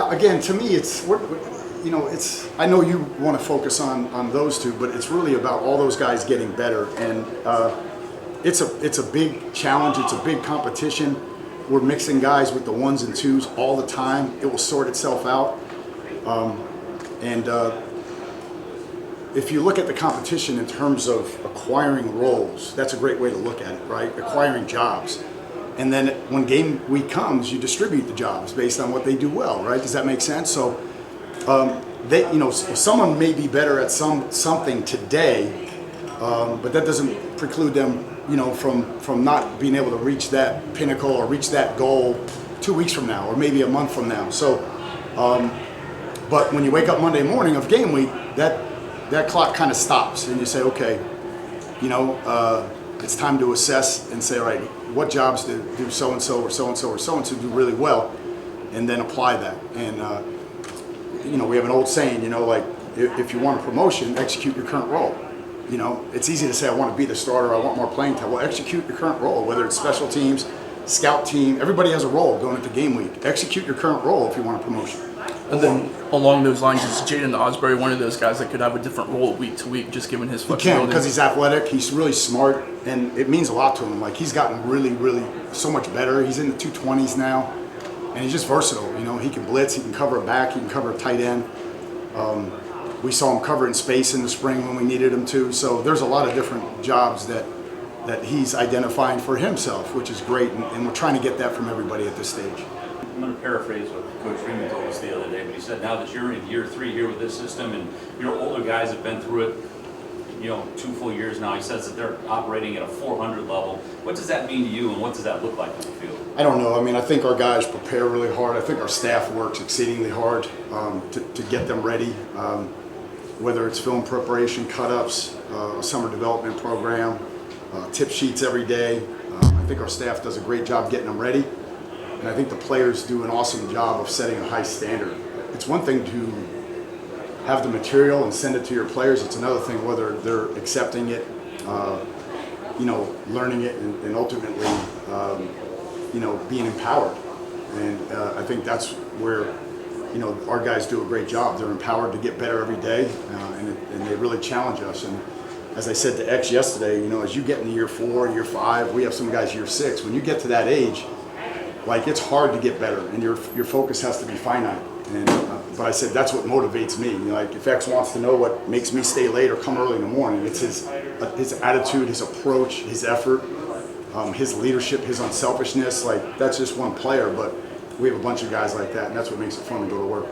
again, to me, I know you want to focus on those two, but it's really about all those guys getting better, and it's a big challenge. It's a big competition. We're mixing guys with the ones and twos all the time. It will sort itself out, if you look at the competition in terms of acquiring roles, that's a great way to look at it, right? Acquiring jobs. And then when game week comes, you distribute the jobs based on what they do well, right? Does that make sense? So, someone may be better at something today, but that doesn't preclude them, from not being able to reach that pinnacle or reach that goal 2 weeks from now, or maybe a month from now. So, but when you wake up Monday morning of game week, that clock kind of stops, and you say, okay, it's time to assess and say, all right, what jobs do so-and-so or so-and-so or so-and-so do really well, and then apply that. And, we have an old saying, if you want a promotion, execute your current role. It's easy to say, I want to be the starter, I want more playing time. Well, execute your current role, whether it's special teams, scout team, everybody has a role going into game week. Execute your current role if you want a promotion. And then along those lines, is Jaiden Ausberry one of those guys that could have a different role week to week, just given his flexibility? He can, because he's athletic, he's really smart, and it means a lot to him. Like, he's gotten really, really so much better. He's in the 220s now, and he's just versatile. He can blitz, he can cover a back, he can cover a tight end. We saw him cover in space in the spring when we needed him to. So there's a lot of different jobs that he's identifying for himself, which is great, and we're trying to get that from everybody at this stage. I'm going to paraphrase what Coach Freeman told us the other day, but he said now that you're in year 3 here with this system, and your older guys have been through it, 2 full years now, he says that they're operating at a 400 level. What does that mean to you, and what does that look like on the field? I don't know. I think our guys prepare really hard. I think our staff works exceedingly hard to get them ready, whether it's film preparation, cut-ups, a summer development program, tip sheets every day. I think our staff does a great job getting them ready. And I think the players do an awesome job of setting a high standard. It's one thing to have the material and send it to your players. It's another thing whether they're accepting it, learning it, and ultimately, being empowered. And I think that's where, our guys do a great job. They're empowered to get better every day, and they really challenge us. And as I said to X yesterday, as you get into year 4, year 5, we have some guys year 6. When you get to that age, it's hard to get better, and your focus has to be finite. And but I said that's what motivates me. If X wants to know what makes me stay late or come early in the morning, it's his attitude, his approach, his effort, his leadership, his unselfishness. That's just one player, but we have a bunch of guys like that, and that's what makes it fun to go to work.